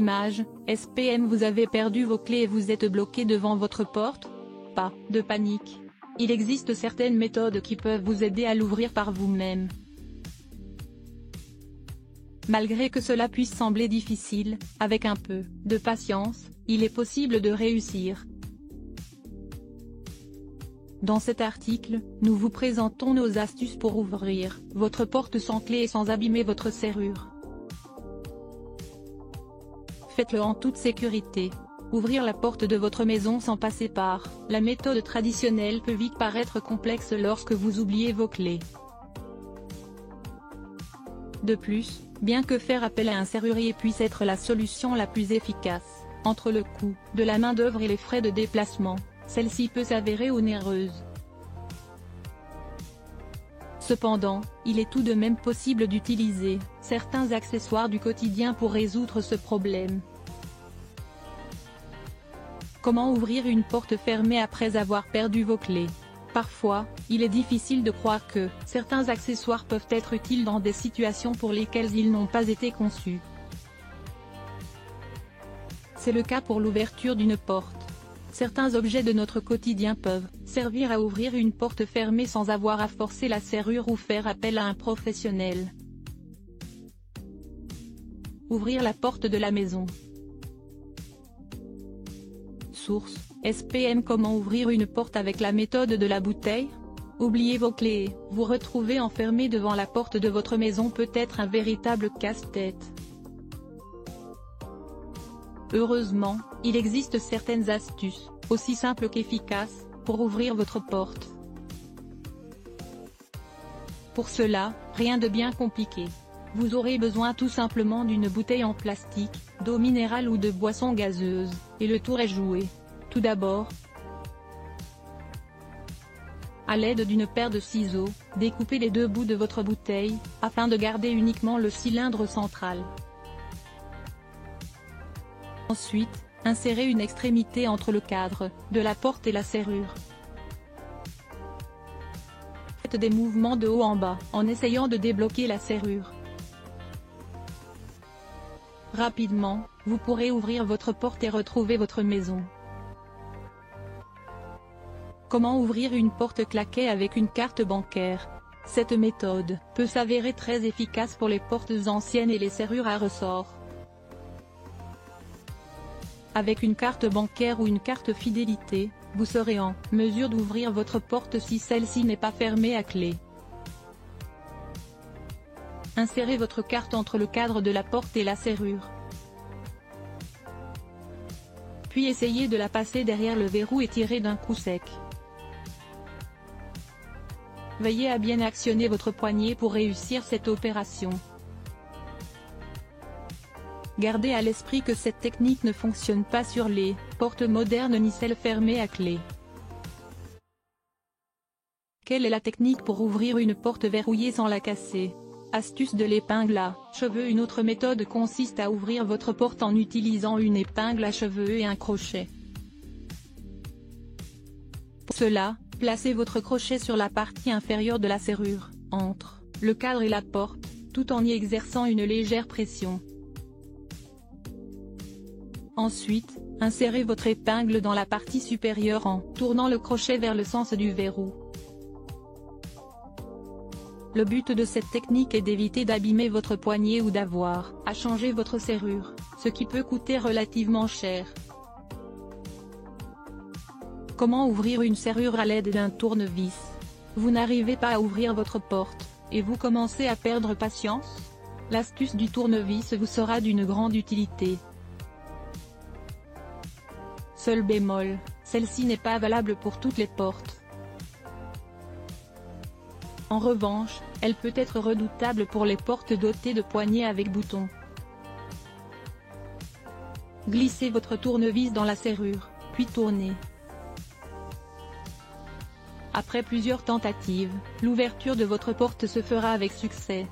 l'image, SPM vous avez perdu vos clés et vous êtes bloqué devant votre porte? Pas de panique. Il existe certaines méthodes qui peuvent vous aider à l'ouvrir par vous-même. Malgré que cela puisse sembler difficile, avec un peu de patience, il est possible de réussir. Dans cet article, nous vous présentons nos astuces pour ouvrir votre porte sans clé et sans abîmer votre serrure. Faites-le en toute sécurité. Ouvrir la porte de votre maison sans passer par la méthode traditionnelle peut vite paraître complexe lorsque vous oubliez vos clés. De plus, bien que faire appel à un serrurier puisse être la solution la plus efficace, entre le coût de la main-d'œuvre et les frais de déplacement, celle-ci peut s'avérer onéreuse. Cependant, il est tout de même possible d'utiliser certains accessoires du quotidien pour résoudre ce problème. Comment ouvrir une porte fermée après avoir perdu vos clés? Parfois, il est difficile de croire que certains accessoires peuvent être utiles dans des situations pour lesquelles ils n'ont pas été conçus. C'est le cas pour l'ouverture d'une porte. Certains objets de notre quotidien peuvent servir à ouvrir une porte fermée sans avoir à forcer la serrure ou faire appel à un professionnel. Ouvrir la porte de la maison. Source: SPM. Comment ouvrir une porte avec la méthode de la bouteille? Oubliez vos clés et vous retrouver enfermé devant la porte de votre maison peut être un véritable casse-tête. Heureusement, il existe certaines astuces, aussi simples qu'efficaces, pour ouvrir votre porte. Pour cela, rien de bien compliqué. Vous aurez besoin tout simplement d'une bouteille en plastique, d'eau minérale ou de boisson gazeuse, et le tour est joué. Tout d'abord, à l'aide d'une paire de ciseaux, découpez les deux bouts de votre bouteille, afin de garder uniquement le cylindre central. Ensuite, insérez une extrémité entre le cadre de la porte et la serrure. Faites des mouvements de haut en bas, en essayant de débloquer la serrure. Rapidement, vous pourrez ouvrir votre porte et retrouver votre maison. Comment ouvrir une porte claquée avec une carte bancaire? Cette méthode peut s'avérer très efficace pour les portes anciennes et les serrures à ressort. Avec une carte bancaire ou une carte fidélité, vous serez en mesure d'ouvrir votre porte si celle-ci n'est pas fermée à clé. Insérez votre carte entre le cadre de la porte et la serrure. Puis essayez de la passer derrière le verrou et tirez d'un coup sec. Veillez à bien actionner votre poignet pour réussir cette opération. Gardez à l'esprit que cette technique ne fonctionne pas sur les portes modernes ni celles fermées à clé. Quelle est la technique pour ouvrir une porte verrouillée sans la casser? Astuce de l'épingle à cheveux. Une autre méthode consiste à ouvrir votre porte en utilisant une épingle à cheveux et un crochet. Pour cela, placez votre crochet sur la partie inférieure de la serrure, entre le cadre et la porte, tout en y exerçant une légère pression. Ensuite, insérez votre épingle dans la partie supérieure en tournant le crochet vers le sens du verrou. Le but de cette technique est d'éviter d'abîmer votre poignet ou d'avoir à changer votre serrure, ce qui peut coûter relativement cher. Comment ouvrir une serrure à l'aide d'un tournevis? Vous n'arrivez pas à ouvrir votre porte, et vous commencez à perdre patience? L'astuce du tournevis vous sera d'une grande utilité. Seul bémol, celle-ci n'est pas valable pour toutes les portes. En revanche, elle peut être redoutable pour les portes dotées de poignées avec boutons. Glissez votre tournevis dans la serrure, puis tournez. Après plusieurs tentatives, l'ouverture de votre porte se fera avec succès.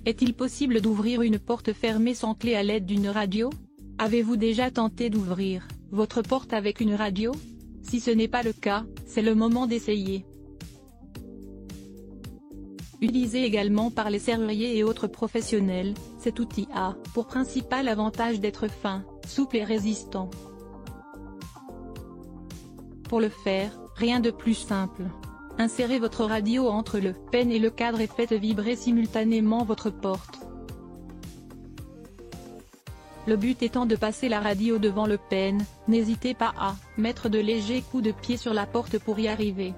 Est-il possible d'ouvrir une porte fermée sans clé à l'aide d'une radio? Avez-vous déjà tenté d'ouvrir votre porte avec une radio? Si ce n'est pas le cas, c'est le moment d'essayer. Utilisé également par les serruriers et autres professionnels, cet outil a pour principal avantage d'être fin, souple et résistant. Pour le faire, rien de plus simple. Insérez votre radio entre le pen et le cadre et faites vibrer simultanément votre porte. Le but étant de passer la radio devant le pen, n'hésitez pas à mettre de légers coups de pied sur la porte pour y arriver.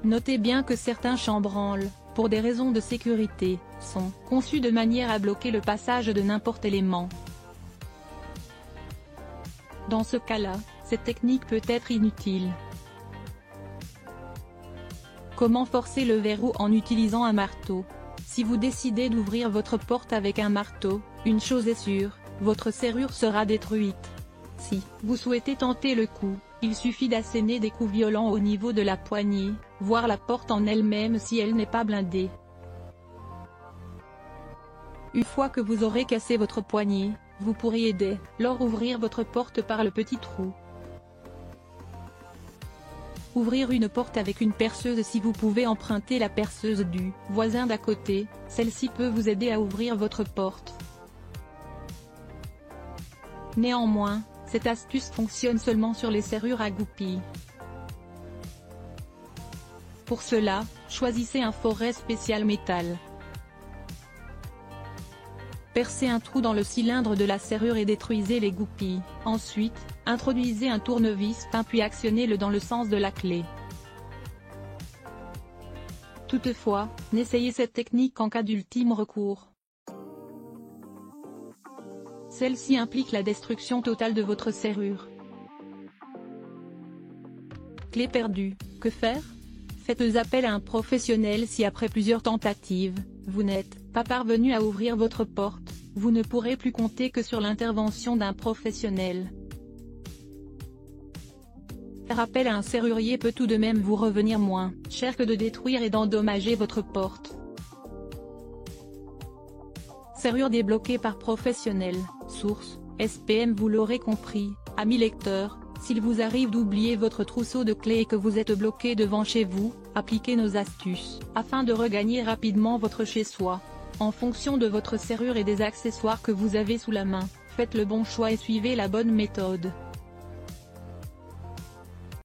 Notez bien que certains chambranles, pour des raisons de sécurité, sont conçus de manière à bloquer le passage de n'importe quel élément. Dans ce cas-là, cette technique peut être inutile. Comment forcer le verrou en utilisant un marteau? Si vous décidez d'ouvrir votre porte avec un marteau, une chose est sûre, votre serrure sera détruite. Si vous souhaitez tenter le coup, il suffit d'asséner des coups violents au niveau de la poignée, voire la porte en elle-même si elle n'est pas blindée. Une fois que vous aurez cassé votre poignée, vous pourriez dès lors ouvrir votre porte par le petit trou. Ouvrir une porte avec une perceuse. Si vous pouvez emprunter la perceuse du voisin d'à côté, celle-ci peut vous aider à ouvrir votre porte. Néanmoins, cette astuce fonctionne seulement sur les serrures à goupilles. Pour cela, choisissez un forêt spécial métal. Percez un trou dans le cylindre de la serrure et détruisez les goupilles. Ensuite, introduisez un tournevis fin puis actionnez-le dans le sens de la clé. Toutefois, n'essayez cette technique qu'en cas d'ultime recours. Celle-ci implique la destruction totale de votre serrure. Clé perdue, que faire? Faites appel à un professionnel si après plusieurs tentatives, vous n'êtes pas parvenu à ouvrir votre porte, vous ne pourrez plus compter que sur l'intervention d'un professionnel. Faire appel à un serrurier peut tout de même vous revenir moins cher que de détruire et d'endommager votre porte. Serrure débloquée par professionnel. Source, SPM. Vous l'aurez compris, amis lecteurs, s'il vous arrive d'oublier votre trousseau de clés et que vous êtes bloqué devant chez vous, appliquez nos astuces, afin de regagner rapidement votre chez-soi. En fonction de votre serrure et des accessoires que vous avez sous la main, faites le bon choix et suivez la bonne méthode.